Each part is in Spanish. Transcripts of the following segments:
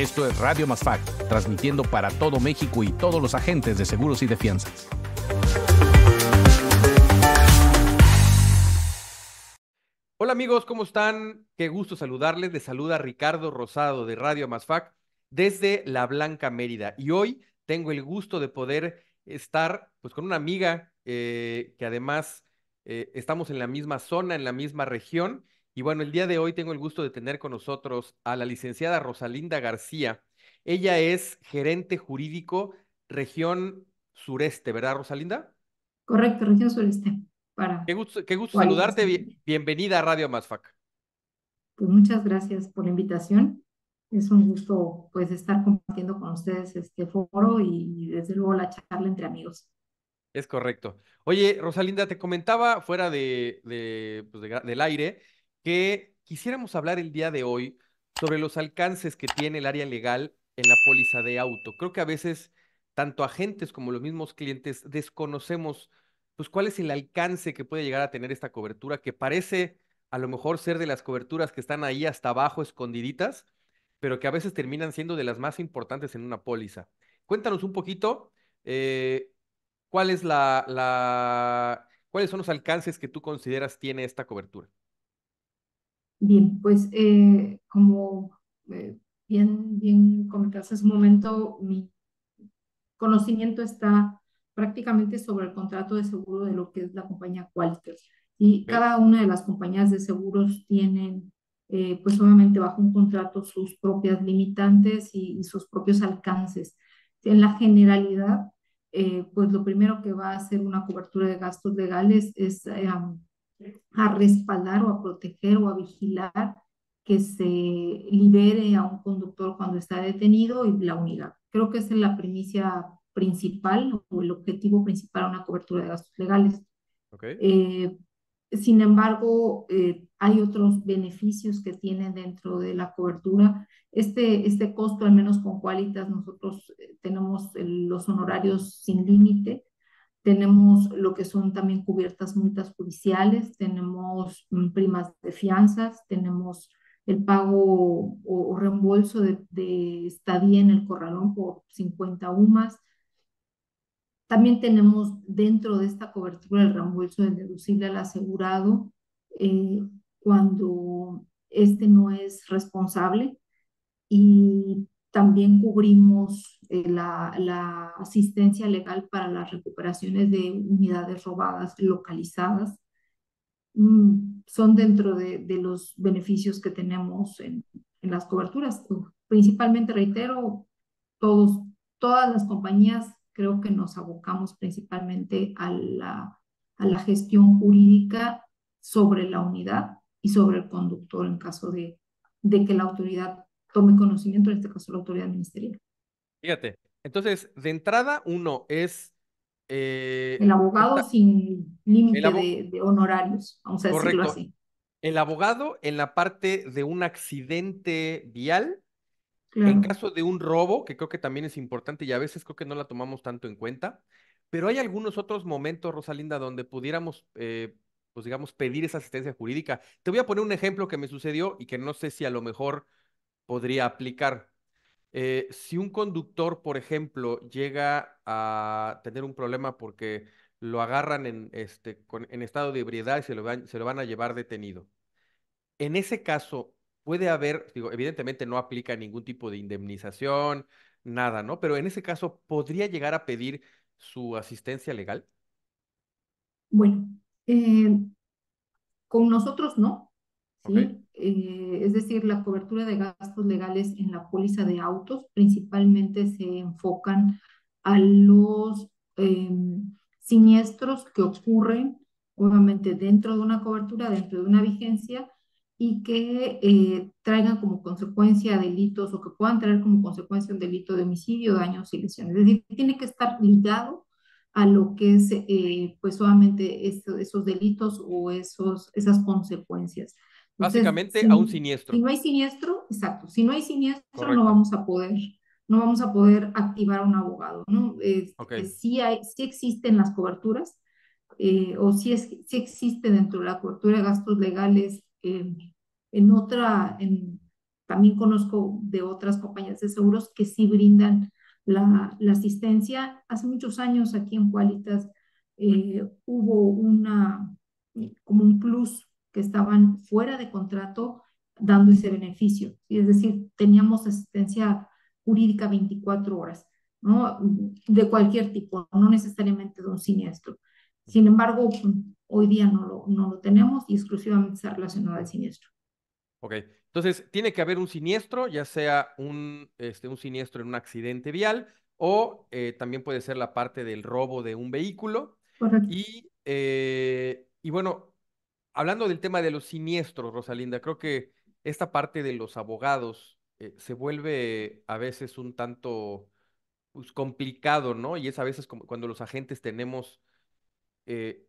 Esto es Radio MasFac, transmitiendo para todo México y todos los agentes de seguros y de fianzas. Hola amigos, ¿cómo están? Qué gusto saludarles. Les saluda Ricardo Rosado de Radio MasFac desde La Blanca, Mérida. Y hoy tengo el gusto de poder estar pues con una amiga que además estamos en la misma zona, en la misma región. Y bueno, el día de hoy tengo el gusto de tener con nosotros a la licenciada Rosalinda García. Ella es gerente jurídico región sureste, ¿verdad, Rosalinda? Correcto, región sureste, para Qué gusto Coahuila. saludarte. Bienvenida a Radio MasFac. Pues muchas gracias por la invitación. Es un gusto pues estar compartiendo con ustedes este foro y desde luego la charla entre amigos. Es correcto. Oye, Rosalinda, te comentaba fuera del aire que quisiéramos hablar el día de hoy sobre los alcances que tiene el área legal en la póliza de auto. Creo que a veces tanto agentes como los mismos clientes desconocemos pues cuál es el alcance que puede llegar a tener esta cobertura, que parece a lo mejor ser de las coberturas que están ahí hasta abajo escondiditas, pero que a veces terminan siendo de las más importantes en una póliza. Cuéntanos un poquito. eh, ¿Cuál es cuáles son los alcances que tú consideras tiene esta cobertura? Bien, pues como eh, bien comentaste hace un momento, mi conocimiento está prácticamente sobre el contrato de seguro de lo que es la compañía Qualitas. Y ¿Ok? cada una de las compañías de seguros tienen, pues obviamente bajo un contrato, sus propias limitantes y sus propios alcances. En la generalidad, pues lo primero que va a hacer una cobertura de gastos legales es a respaldar o a proteger o a vigilar que se libere a un conductor cuando está detenido y la unidad. Creo que esa es la primicia principal o el objetivo principal a una cobertura de gastos legales. ¿Ok? Eh, Sin embargo, hay otros beneficios que tienen dentro de la cobertura. Este costo, al menos con Qualitas, nosotros tenemos los honorarios sin límite, tenemos lo que son también cubiertas multas judiciales, tenemos primas de fianzas, tenemos el pago o reembolso de estadía en el corralón por 50 UMAS. También tenemos dentro de esta cobertura el reembolso del deducible al asegurado eh, cuando este no es responsable, y también cubrimos la asistencia legal para las recuperaciones de unidades robadas localizadas. Son dentro de los beneficios que tenemos en las coberturas. Principalmente, reitero, todos, todas las compañías creo que nos abocamos principalmente a la gestión jurídica sobre la unidad y sobre el conductor en caso de que la autoridad tome conocimiento, en este caso la autoridad ministerial. Fíjate. Entonces, de entrada, uno es El abogado sin el límite abo- de honorarios, vamos a decirlo correcto. así. El abogado en la parte de un accidente vial, en Claro. caso de un robo, que creo que también es importante y a veces creo que no la tomamos tanto en cuenta, pero hay algunos otros momentos, Rosalinda, donde pudiéramos, pues digamos, pedir esa asistencia jurídica. Te voy a poner un ejemplo que me sucedió y que no sé si a lo mejor podría aplicar. Si un conductor, por ejemplo, llega a tener un problema porque lo agarran en estado de ebriedad y se lo van a llevar detenido. En ese caso, puede haber, digo, evidentemente no aplica ningún tipo de indemnización, nada, ¿no? Pero en ese caso, ¿podría llegar a pedir su asistencia legal? Bueno, eh, con nosotros no, ¿Ok? ¿sí? Es decir, la cobertura de gastos legales en la póliza de autos principalmente se enfocan a los eh, siniestros que ocurren, obviamente, dentro de una cobertura, dentro de una vigencia, y que traigan como consecuencia delitos o que puedan traer como consecuencia un delito de homicidio, daños y lesiones. Es decir, tiene que estar ligado a lo que es, pues obviamente, esos delitos o esas consecuencias. Entonces, Básicamente a un si siniestro. no hay siniestro, exacto, si no hay siniestro no Correcto. vamos a poder, no vamos a poder activar a un abogado, ¿no? Ok. Sí existen las coberturas, o sí existe dentro de la cobertura de gastos legales en también conozco de otras compañías de seguros que sí brindan la asistencia. Hace muchos años aquí en Qualitas hubo como un plus que estaban fuera de contrato dando ese beneficio. ¿Sí? Es decir, teníamos asistencia jurídica 24 horas, ¿no? De cualquier tipo, no necesariamente de un siniestro. Sin embargo, hoy día no lo tenemos y exclusivamente está relacionado al siniestro. Ok, entonces tiene que haber un siniestro, ya sea un siniestro en un accidente vial o también puede ser la parte del robo de un vehículo. Correcto. Y bueno, hablando del tema de los siniestros, Rosalinda, creo que esta parte de los abogados se vuelve a veces un tanto pues, complicado, ¿no? Y es a veces como cuando los agentes tenemos eh,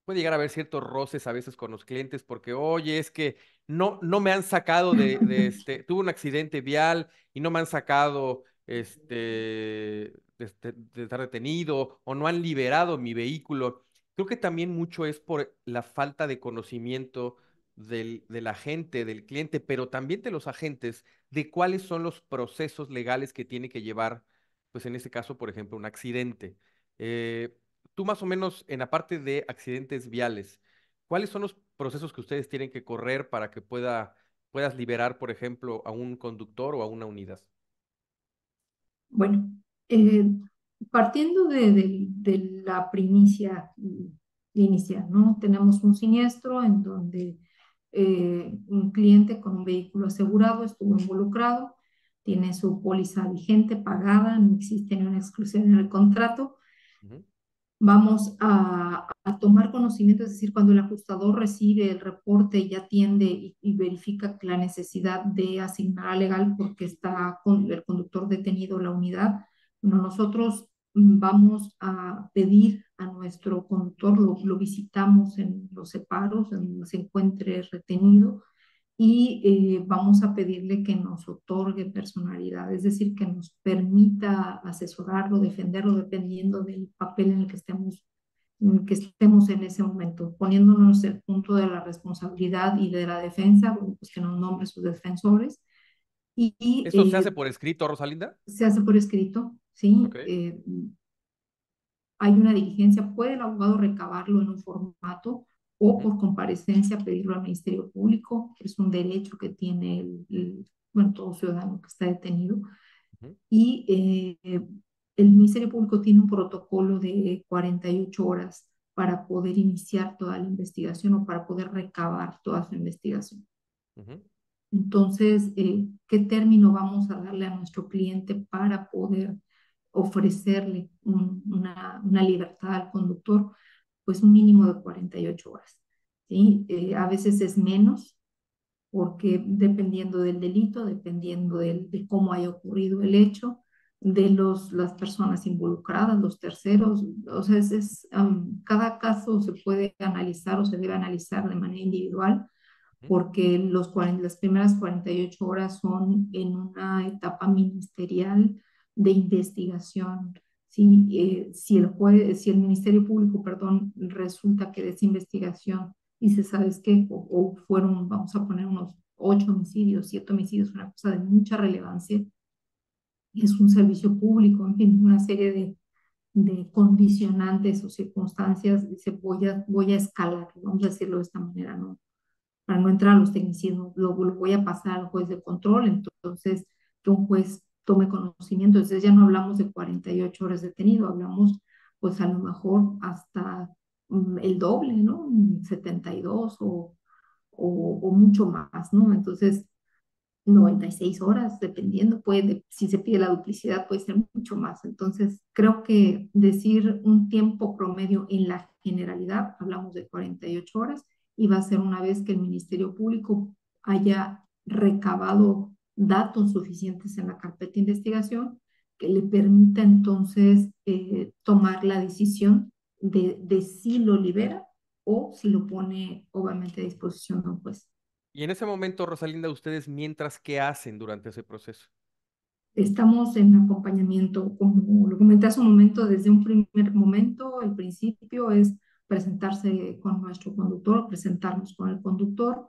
puede llegar a haber ciertos roces a veces con los clientes porque, oye, es que no me han sacado tuve un accidente vial y no me han sacado, de estar detenido o no han liberado mi vehículo. Creo que también mucho es por la falta de conocimiento del agente, del cliente, pero también de los agentes, de cuáles son los procesos legales que tiene que llevar, pues en este caso, por ejemplo, un accidente. Eh, Tú más o menos en la parte de accidentes viales, ¿cuáles son los procesos que ustedes tienen que correr para que puedas liberar, por ejemplo, a un conductor o a una unidad? Bueno, eh, partiendo de la primicia inicial, ¿no? Tenemos un siniestro en donde un cliente con un vehículo asegurado estuvo involucrado, tiene su póliza vigente, pagada, no existe ni una exclusión en el contrato. Ujú, Vamos a tomar conocimiento, es decir, cuando el ajustador recibe el reporte y atiende y verifica la necesidad de asignar a legal porque está con el conductor detenido la unidad, bueno, nosotros vamos a pedir a nuestro conductor, lo visitamos en los separos, en donde se encuentre retenido, y vamos a pedirle que nos otorgue personalidad, es decir, que nos permita asesorarlo, defenderlo, dependiendo del papel en el que estemos en ese momento, poniéndonos el punto de la responsabilidad y de la defensa, bueno, pues que nos nombre sus defensores y ¿esto se hace por escrito, Rosalinda? se hace por escrito, ¿sí? Ok. Hay una diligencia, puede el abogado recabarlo en un formato o Ujú, por comparecencia pedirlo al Ministerio Público, es un derecho que tiene bueno, todo ciudadano que está detenido. ujú, Y el Ministerio Público tiene un protocolo de 48 horas para poder iniciar toda la investigación o para poder recabar toda su investigación. ujú, Entonces, ¿qué término vamos a darle a nuestro cliente para poder ofrecerle una libertad al conductor? Pues un mínimo de 48 horas. ¿Sí? A veces es menos, porque dependiendo del delito, dependiendo de cómo haya ocurrido el hecho, de las personas involucradas, los terceros, o sea, cada caso se puede analizar o se debe analizar de manera individual ujú, porque las primeras 48 horas son en una etapa ministerial de investigación. Si el Ministerio Público, perdón, resulta que de esa investigación dice, ¿sabes qué? O fueron, vamos a poner unos 8 homicidios, 7 homicidios, una cosa de mucha relevancia, es un servicio público, en fin, una serie de condicionantes o circunstancias, dice, voy a escalar, vamos a decirlo de esta manera, ¿no? Para no entrar a los tecnicismos, lo voy a pasar al juez de control, entonces que un juez tome conocimiento, entonces ya no hablamos de 48 horas detenido, hablamos pues a lo mejor hasta el doble, ¿no? 72 o mucho más, ¿no? Entonces 96 horas, dependiendo, si se pide la duplicidad, puede ser mucho más. Entonces, creo que decir un tiempo promedio en la generalidad, hablamos de 48 horas, y va a ser una vez que el Ministerio Público haya recabado datos suficientes en la carpeta de investigación que le permita entonces tomar la decisión de si lo libera o si lo pone obviamente a disposición de un juez. y en ese momento, Rosalinda, ustedes mientras, ¿qué hacen durante ese proceso? Estamos en acompañamiento, como lo comenté hace un momento, desde un primer momento, el principio es presentarse con nuestro conductor, presentarnos con el conductor,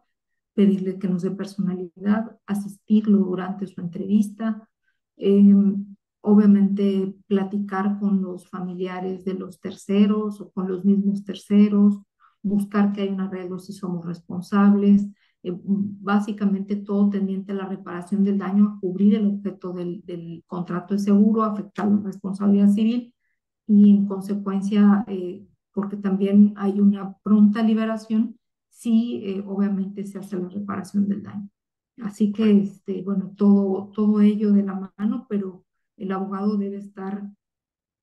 pedirle que nos dé personalidad, asistirlo durante su entrevista, eh, obviamente platicar con los familiares de los terceros o con los mismos terceros, buscar que haya un arreglo si somos responsables, básicamente todo tendiente a la reparación del daño, a cubrir el objeto del contrato de seguro, afectar la responsabilidad civil y en consecuencia, porque también hay una pronta liberación si obviamente se hace la reparación del daño. Así que, Correcto. bueno, todo ello de la mano, pero el abogado debe estar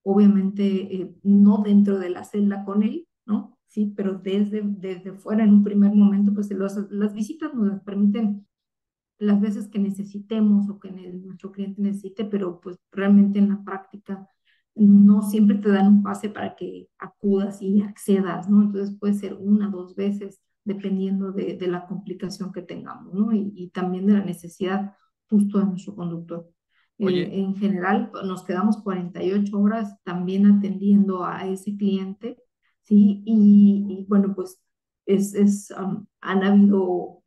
obviamente no dentro de la celda con él, ¿no? Sí, pero desde fuera en un primer momento, pues las visitas nos permiten las veces que necesitemos o que nuestro cliente necesite, pero pues realmente en la práctica no siempre te dan un pase para que acudas y accedas, ¿no? Entonces puede ser una, dos veces, dependiendo de la complicación que tengamos, ¿no? Y también de la necesidad justo de nuestro conductor. Oye, En general, pues, nos quedamos 48 horas también atendiendo a ese cliente, ¿sí? Y bueno, pues han habido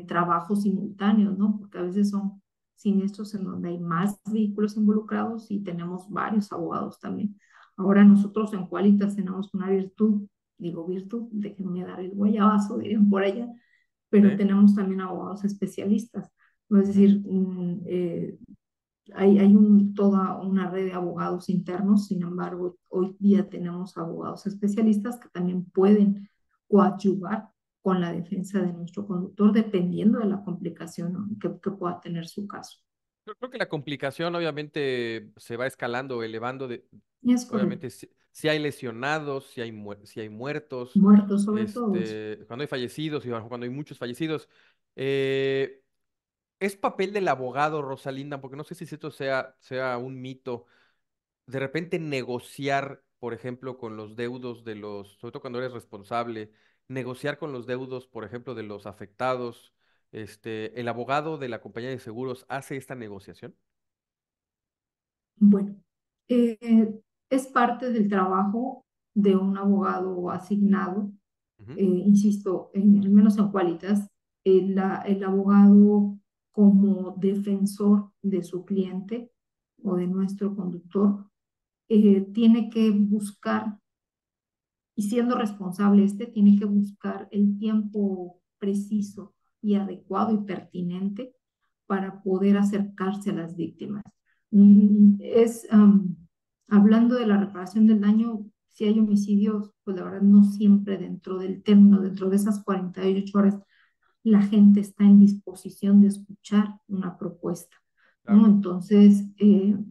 trabajos simultáneos, ¿no? Porque a veces son siniestros en donde hay más vehículos involucrados y tenemos varios abogados también. Ahora nosotros en Qualitas tenemos una virtud, digo virtud, déjenme dar el guayabazo, dirían por allá, pero ¿eh? tenemos también abogados especialistas. Es Ujú. decir, hay toda una red de abogados internos, sin embargo, hoy día tenemos abogados especialistas que también pueden coadyuvar con la defensa de nuestro conductor dependiendo de la complicación, ¿no?, que pueda tener su caso. Yo creo que la complicación obviamente se va escalando, elevando Y es correcto. obviamente si hay lesionados, si hay muertos, Muertos sobre todo eso. cuando hay fallecidos y cuando hay muchos fallecidos. eh, es papel del abogado, Rosalinda, porque no sé si esto sea un mito, de repente negociar, por ejemplo, con los deudos sobre todo cuando eres responsable, negociar con los deudos, por ejemplo, de los afectados, el abogado de la compañía de seguros hace esta negociación. Bueno, es parte del trabajo de un abogado asignado, Ujú. insisto, al menos en Qualitas, el abogado como defensor de su cliente o de nuestro conductor tiene que buscar, y siendo responsable tiene que buscar el tiempo preciso y adecuado y pertinente para poder acercarse a las víctimas. Hablando de la reparación del daño, si hay homicidios, pues la verdad no siempre dentro del término, dentro de esas 48 horas, la gente está en disposición de escuchar una propuesta, ¿no? Claro. Entonces,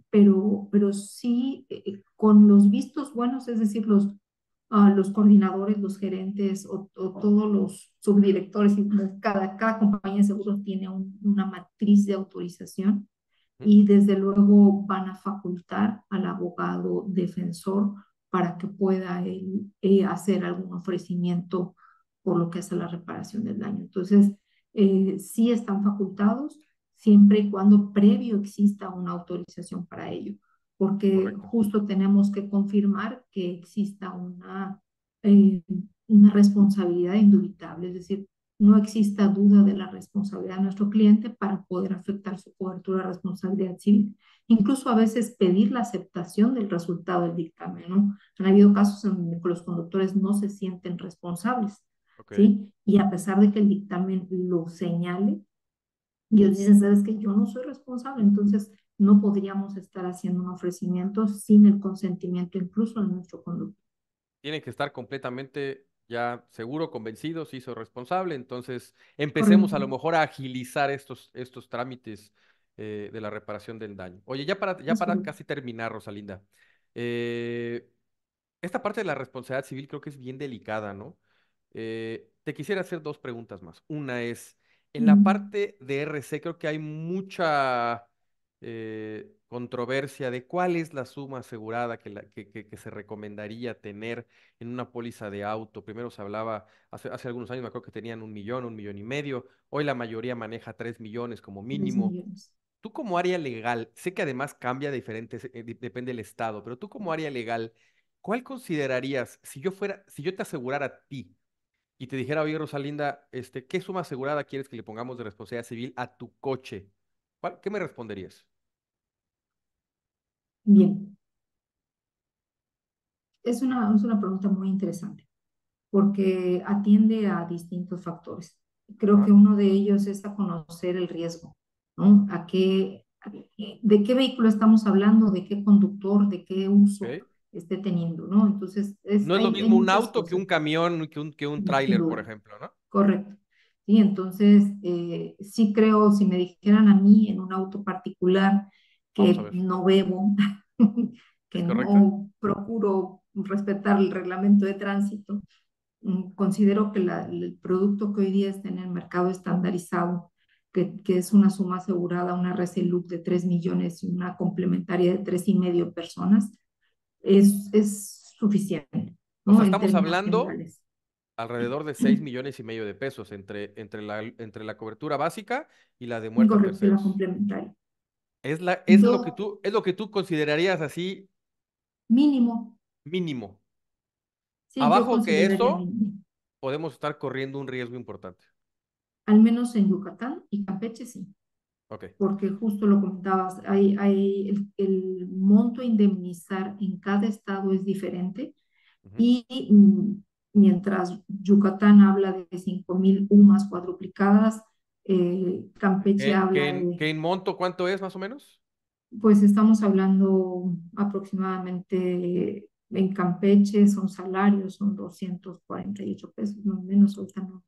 pero sí, con los vistos buenos, es decir, los coordinadores, los gerentes o todos los subdirectores, y cada compañía de seguros tiene una matriz de autorización Ujú. y desde luego van a facultar al abogado defensor para que pueda él, hacer algún ofrecimiento por lo que hace la reparación del daño. Entonces, sí están facultados siempre y cuando previo exista una autorización para ello, porque Correcto. justo tenemos que confirmar que exista eh, una responsabilidad indubitable, es decir, no exista duda de la responsabilidad de nuestro cliente para poder afectar su cobertura de responsabilidad civil. Incluso a veces pedir la aceptación del resultado del dictamen, ¿no? Han habido casos en los que los conductores no se sienten responsables, Ok. ¿sí? Y a pesar de que el dictamen lo señale, ellos dicen, sabes que yo no soy responsable, entonces no podríamos estar haciendo un ofrecimiento sin el consentimiento incluso de nuestro conductor. Tiene que estar completamente ya seguro, convencido, se hizo responsable. Entonces, empecemos a Correcto. lo mejor a agilizar estos trámites de la reparación del daño. Oye, ya para Eso. casi terminar, Rosalinda. eh, Esta parte de la responsabilidad civil creo que es bien delicada, ¿no? Te quisiera hacer dos preguntas más. Una es, en la Mm. parte de RC creo que hay mucha controversia de cuál es la suma asegurada que se recomendaría tener en una póliza de auto. Primero se hablaba, hace algunos años me acuerdo que tenían 1 millón, 1,5 millones. Hoy la mayoría maneja 3 millones como 3 mínimo. millones. Tú como área legal, sé que además cambia diferentes, depende del estado, pero tú como área legal, ¿cuál considerarías, si yo te asegurara a ti y te dijera, oye, Rosalinda, ¿qué suma asegurada quieres que le pongamos de responsabilidad civil a tu coche? ¿Qué me responderías? Bien, es una pregunta muy interesante porque atiende a distintos factores. Creo Ajá, que uno de ellos es a conocer el riesgo, ¿no? ¿De qué vehículo estamos hablando? ¿De qué conductor? ¿De qué uso ok. esté teniendo? ¿No? Entonces, No es lo hay mismo un muchas auto que cosas, un camión, que un sin tráiler, por duda. ejemplo, ¿no? Correcto. Sí, entonces, sí creo, si me dijeran a mí en un auto particular Vamos a que ver. no bebo, que ¿Es correcto? no procuro respetar el reglamento de tránsito, considero que el producto que hoy día está en el mercado estandarizado, que es una suma asegurada, una Resolute de 3 millones y una complementaria de 3,5 personas, es suficiente, O sea, ¿no? En estamos términos hablando generales. alrededor de 6,5 millones de pesos entre la cobertura básica y la de muerte a Correcto, y la terceros. complementaria. Es lo que Yo, tú considerarías así mínimo, mínimo. sí, yo Abajo que consideraría eso, mínimo. podemos estar corriendo un riesgo importante. Al menos en Yucatán y Campeche sí, Ok. porque justo lo comentabas, el monto a indemnizar en cada estado es diferente Ujú. y mientras Yucatán habla de 5,000 UMAS cuadruplicadas, Campeche ¿Que, que habla en, de, que en monto cuánto es más o menos? pues estamos hablando aproximadamente en Campeche, son salarios, son 248 pesos, más o menos, ahorita no,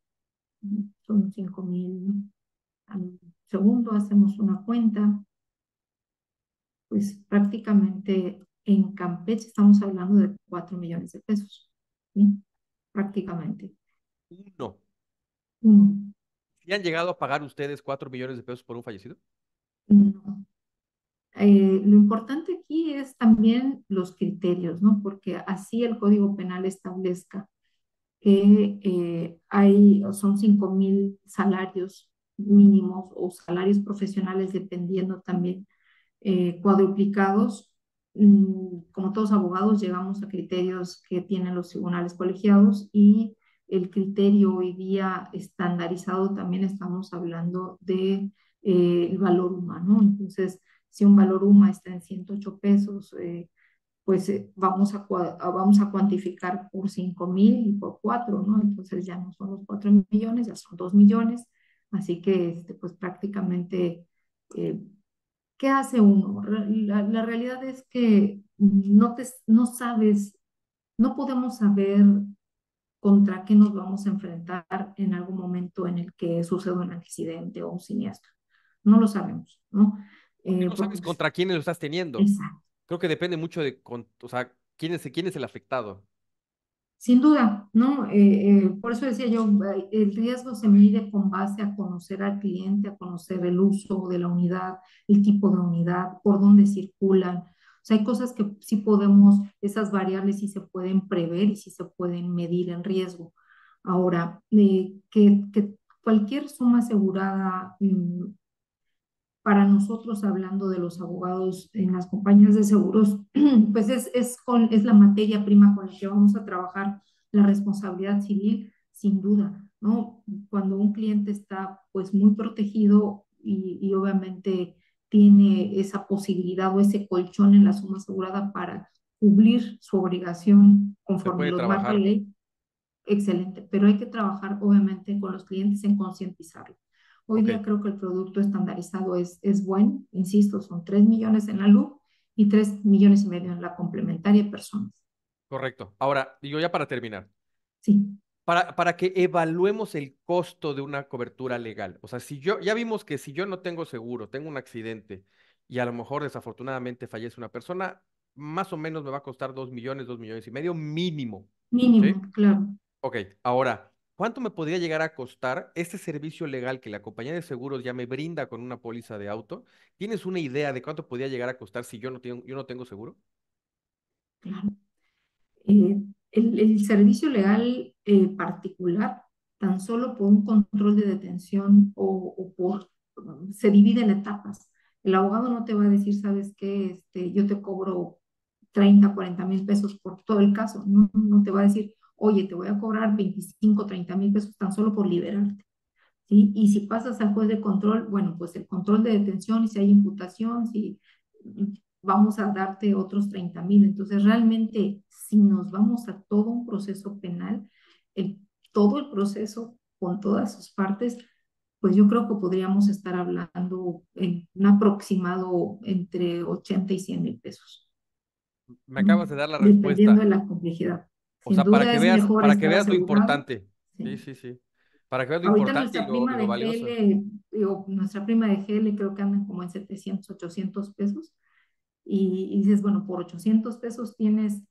son 5,000 al segundo, hacemos una cuenta, pues prácticamente en Campeche estamos hablando de 4 millones de pesos, ¿sí? Prácticamente. Uno. Uno, ¿Y han llegado a pagar ustedes 4 millones de pesos por un fallecido? no. Lo importante aquí es también los criterios, ¿no? Porque así el Código Penal establezca que son 5,000 salarios mínimos o salarios profesionales, dependiendo también, cuadruplicados. Como todos abogados, llegamos a criterios que tienen los tribunales colegiados y el criterio hoy día estandarizado también estamos hablando de el valor humano. Entonces, si un valor UMA está en 108 pesos, pues vamos a cuantificar por 5,000 y por 4, ¿no? Entonces ya no son los 4 millones, ya son 2 millones. Así que, pues prácticamente, eh, ¿qué hace uno? La realidad es que no sabes, no podemos saber contra qué nos vamos a enfrentar en algún momento en el que suceda un accidente o un siniestro. No lo sabemos, ¿no? Porque no Porque, sabes pues, contra quiénes lo estás teniendo. exacto. Creo que depende mucho o sea, quién es el afectado. Sin duda, ¿no? Por eso decía yo, el riesgo se mide con base a conocer al cliente, a conocer el uso de la unidad, el tipo de unidad, por dónde circulan. O sea, hay cosas que sí podemos, esas variables sí se pueden prever y sí se pueden medir en riesgo. Ahora, que cualquier suma asegurada, para nosotros, hablando de los abogados en las compañías de seguros, pues es la materia prima con la que vamos a trabajar la responsabilidad civil, sin duda, ¿no? Cuando un cliente está pues muy protegido y obviamente tiene esa posibilidad o ese colchón en la suma asegurada para cubrir su obligación Se conforme puede los marca la trabajar. ley, excelente, pero hay que trabajar obviamente con los clientes en concientizarlo. Hoy Ok, día creo que el producto estandarizado es bueno, insisto, son 3 millones en la luz y 3,5 millones en la complementaria personas. correcto. Ahora, digo ya para terminar, Sí, para que evaluemos el costo de una cobertura legal. O sea, ya vimos que si yo no tengo seguro, tengo un accidente y a lo mejor desafortunadamente fallece una persona, más o menos me va a costar 2 millones, 2,5 millones mínimo. ¿Sí? mínimo, claro. Ok, ahora, ¿cuánto me podría llegar a costar este servicio legal que la compañía de seguros ya me brinda con una póliza de auto? ¿Tienes una idea de cuánto podría llegar a costar si yo no tengo seguro? Claro. Eh, el servicio legal particular, tan solo por un control de detención se divide en etapas. El abogado no te va a decir, ¿sabes qué? Yo te cobro 30, 40,000 pesos por todo el caso. No, no te va a decir, oye, te voy a cobrar 25, 30 mil pesos tan solo por liberarte. ¿Sí? Y si pasas al juez de control, bueno, pues el control de detención, y si hay imputación, si vamos a darte otros 30 mil. Entonces, realmente, si nos vamos a todo un proceso penal, todo el proceso con todas sus partes, pues yo creo que podríamos estar hablando en un aproximado entre 80 y 100 mil pesos, Me acabas de dar la dependiendo respuesta. de la complejidad. O Sin sea, para duda que es veas, mejor para que estar veas lo asegurado. importante. Sí, Sí. sí, sí. Para que veas lo Ahorita importante y nuestra prima lo de valioso. GL, digo, nuestra prima de GL creo que andan como en 700, 800 pesos. Y dices, bueno, por 800 pesos tienes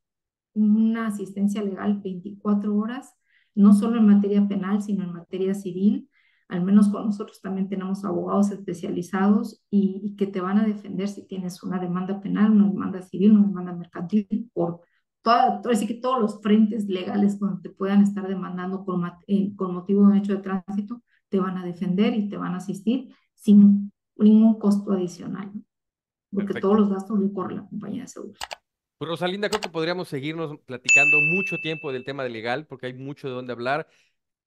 una asistencia legal 24 horas, no solo en materia penal, sino en materia civil. Al menos con nosotros también tenemos abogados especializados y que te van a defender si tienes una demanda penal, una demanda civil, una demanda mercantil, por así que todos los frentes legales donde te puedan estar demandando con motivo de un hecho de tránsito, te van a defender y te van a asistir sin ningún costo adicional, ¿no? Porque todos Perfecto. los gastos los corre la compañía de seguros. Pues Rosalinda, creo que podríamos seguirnos platicando mucho tiempo del tema de legal, porque hay mucho de dónde hablar,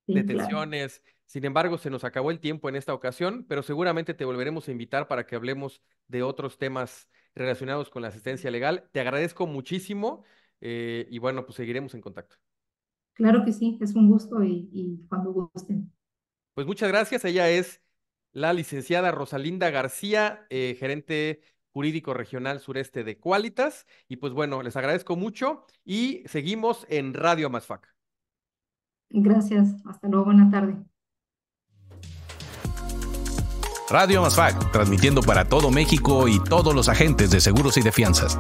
Sí, claro. detenciones. Sin embargo, se nos acabó el tiempo en esta ocasión, pero seguramente te volveremos a invitar para que hablemos de otros temas relacionados con la asistencia legal. Te agradezco muchísimo y bueno, pues seguiremos en contacto. Claro que sí, es un gusto y cuando gusten. Pues muchas gracias. Ella es la licenciada Rosalinda García, gerente jurídico regional sureste de Quálitas. Y pues bueno, les agradezco mucho y seguimos en Radio Amasfac. Gracias, hasta luego, buena tarde. Radio Amasfac, transmitiendo para todo México y todos los agentes de seguros y de fianzas.